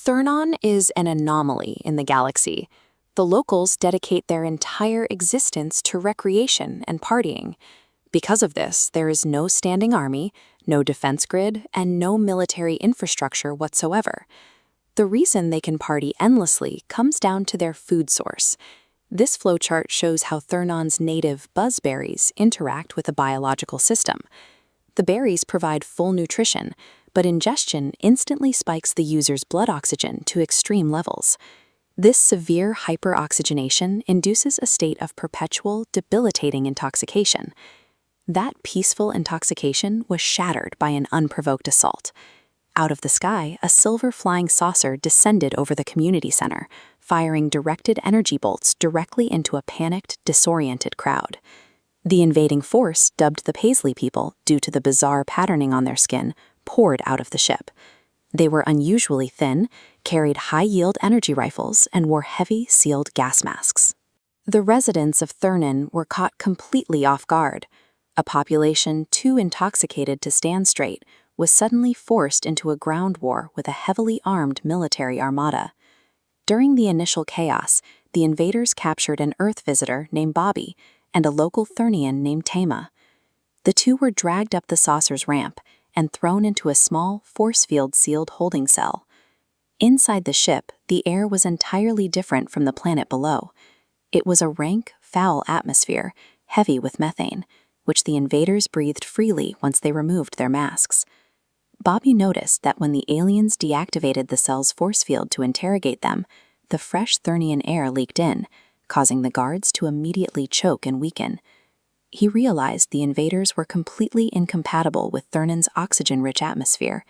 Thurnon is an anomaly in the galaxy. The locals dedicate their entire existence to recreation and partying. Because of this, there is no standing army, no defense grid, and no military infrastructure whatsoever. The reason they can party endlessly comes down to their food source. This flowchart shows how Thurnon's native buzzberries interact with the biological system. The berries provide full nutrition, but ingestion instantly spikes the user's blood oxygen to extreme levels. This severe hyperoxygenation induces a state of perpetual, debilitating intoxication. That peaceful intoxication was shattered by an unprovoked assault. Out of the sky, a silver flying saucer descended over the community center, firing directed energy bolts directly into a panicked, disoriented crowd. The invading force, dubbed the Paisley people due to the bizarre patterning on their skin, poured out of the ship. They were unusually thin, carried high-yield energy rifles, and wore heavy, sealed gas masks. The residents of Thurnon were caught completely off guard. A population too intoxicated to stand straight was suddenly forced into a ground war with a heavily armed military armada. During the initial chaos, the invaders captured an Earth visitor named Bobby and a local Thurnian named Tama. The two were dragged up the saucer's ramp and thrown into a small, force field-sealed holding cell. Inside the ship, the air was entirely different from the planet below. It was a rank, foul atmosphere, heavy with methane, which the invaders breathed freely once they removed their masks. Bobby noticed that when the aliens deactivated the cell's force field to interrogate them, the fresh Thurnian air leaked in, causing the guards to immediately choke and weaken. He realized the invaders were completely incompatible with Thurnon's oxygen-rich atmosphere.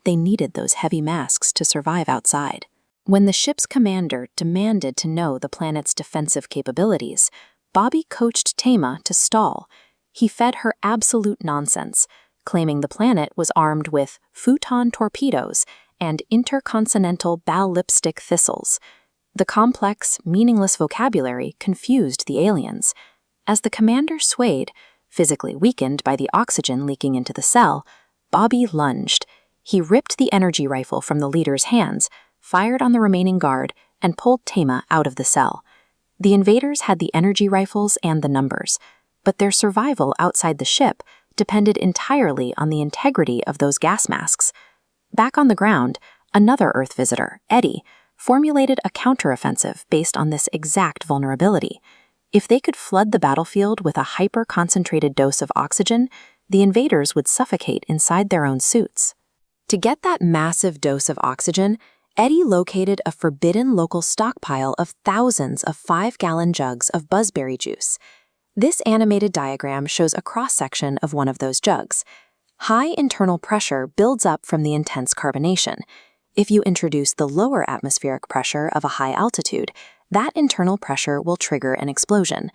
They needed those heavy masks to survive outside. When the ship's commander demanded to know the planet's defensive capabilities, Bobby coached Tama to stall. He fed her absolute nonsense, claiming the planet was armed with futon torpedoes and intercontinental ball-lipstick thistles. The complex, meaningless vocabulary confused the aliens. As the commander swayed, physically weakened by the oxygen leaking into the cell, Bobby lunged. He ripped the energy rifle from the leader's hands, fired on the remaining guard, and pulled Tama out of the cell. The invaders had the energy rifles and the numbers, but their survival outside the ship depended entirely on the integrity of those gas masks. Back on the ground, another Earth visitor, Eddie, formulated a counteroffensive based on this exact vulnerability. If they could flood the battlefield with a hyper-concentrated dose of oxygen, the invaders would suffocate inside their own suits. To get that massive dose of oxygen, Eddie located a forbidden local stockpile of thousands of 5-gallon jugs of buzzberry juice. This animated diagram shows a cross-section of one of those jugs. High internal pressure builds up from the intense carbonation. If you introduce the lower atmospheric pressure of a high altitude, that internal pressure will trigger an explosion.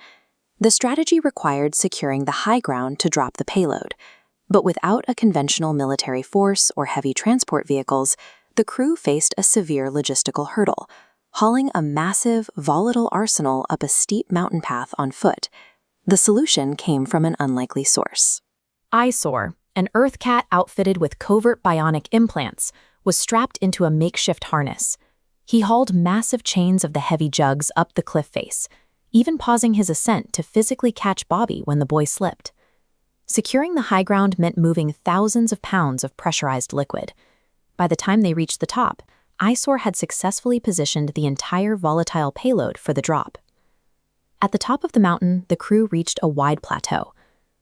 The strategy required securing the high ground to drop the payload. But without a conventional military force or heavy transport vehicles, the crew faced a severe logistical hurdle, hauling a massive, volatile arsenal up a steep mountain path on foot. The solution came from an unlikely source. Eyesore, an Earth cat outfitted with covert bionic implants, was strapped into a makeshift harness. He hauled massive chains of the heavy jugs up the cliff face, even pausing his ascent to physically catch Bobby when the boy slipped. Securing the high ground meant moving thousands of pounds of pressurized liquid. By the time they reached the top, Eyesore had successfully positioned the entire volatile payload for the drop. At the top of the mountain, the crew reached a wide plateau.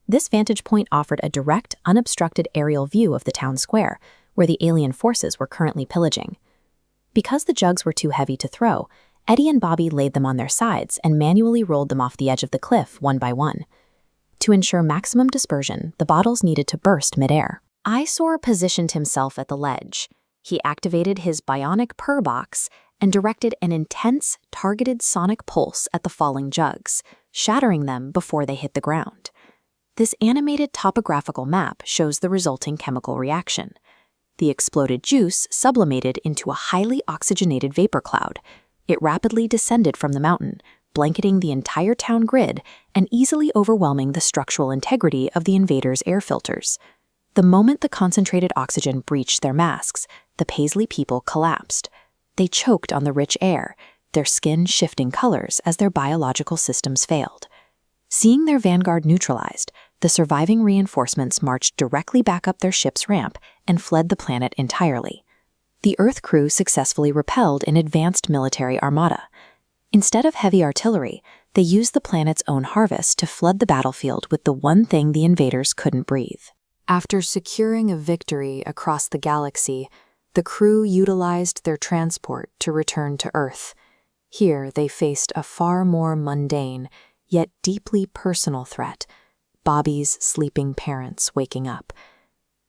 This vantage point offered a direct, unobstructed aerial view of the town square, where the alien forces were currently pillaging. Because the jugs were too heavy to throw, Eddie and Bobby laid them on their sides and manually rolled them off the edge of the cliff one by one. To ensure maximum dispersion, the bottles needed to burst midair. Eyesore positioned himself at the ledge. He activated his bionic purr box and directed an intense, targeted sonic pulse at the falling jugs, shattering them before they hit the ground. This animated topographical map shows the resulting chemical reaction. The exploded juice sublimated into a highly oxygenated vapor cloud. It rapidly descended from the mountain, blanketing the entire town grid and easily overwhelming the structural integrity of the invaders' air filters. The moment the concentrated oxygen breached their masks, the Paisley people collapsed. They choked on the rich air, their skin shifting colors as their biological systems failed. Seeing their vanguard neutralized, the surviving reinforcements marched directly back up their ship's ramp and fled the planet entirely. The Earth crew successfully repelled an advanced military armada. Instead of heavy artillery, they used the planet's own harvest to flood the battlefield with the one thing the invaders couldn't breathe. After securing a victory across the galaxy, the crew utilized their transport to return to Earth. Here they faced a far more mundane, yet deeply personal threat: Bobby's sleeping parents waking up.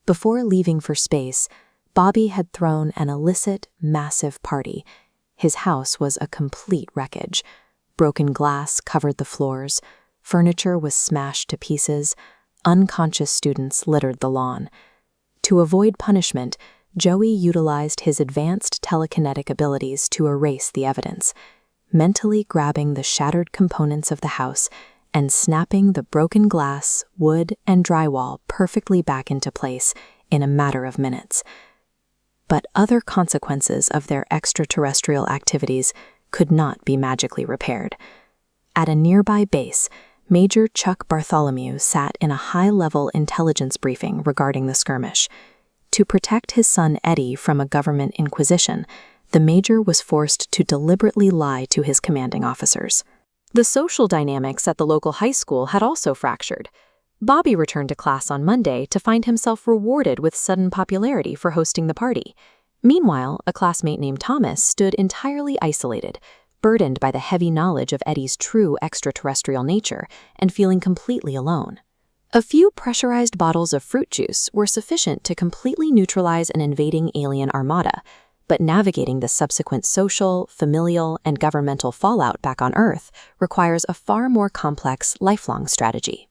Before leaving for space, Bobby had thrown an illicit, massive party. His house was a complete wreckage. Broken glass covered the floors, furniture was smashed to pieces, unconscious students littered the lawn. To avoid punishment, Joey utilized his advanced telekinetic abilities to erase the evidence, mentally grabbing the shattered components of the house and snapping the broken glass, wood, and drywall perfectly back into place in a matter of minutes. But other consequences of their extraterrestrial activities could not be magically repaired. At a nearby base, Major Chuck Bartholomew sat in a high-level intelligence briefing regarding the skirmish. To protect his son Eddie from a government inquisition, the major was forced to deliberately lie to his commanding officers. The social dynamics at the local high school had also fractured. Bobby returned to class on Monday to find himself rewarded with sudden popularity for hosting the party. Meanwhile, a classmate named Thomas stood entirely isolated, burdened by the heavy knowledge of Eddie's true extraterrestrial nature and feeling completely alone. A few pressurized bottles of fruit juice were sufficient to completely neutralize an invading alien armada, but navigating the subsequent social, familial, and governmental fallout back on Earth requires a far more complex, lifelong strategy.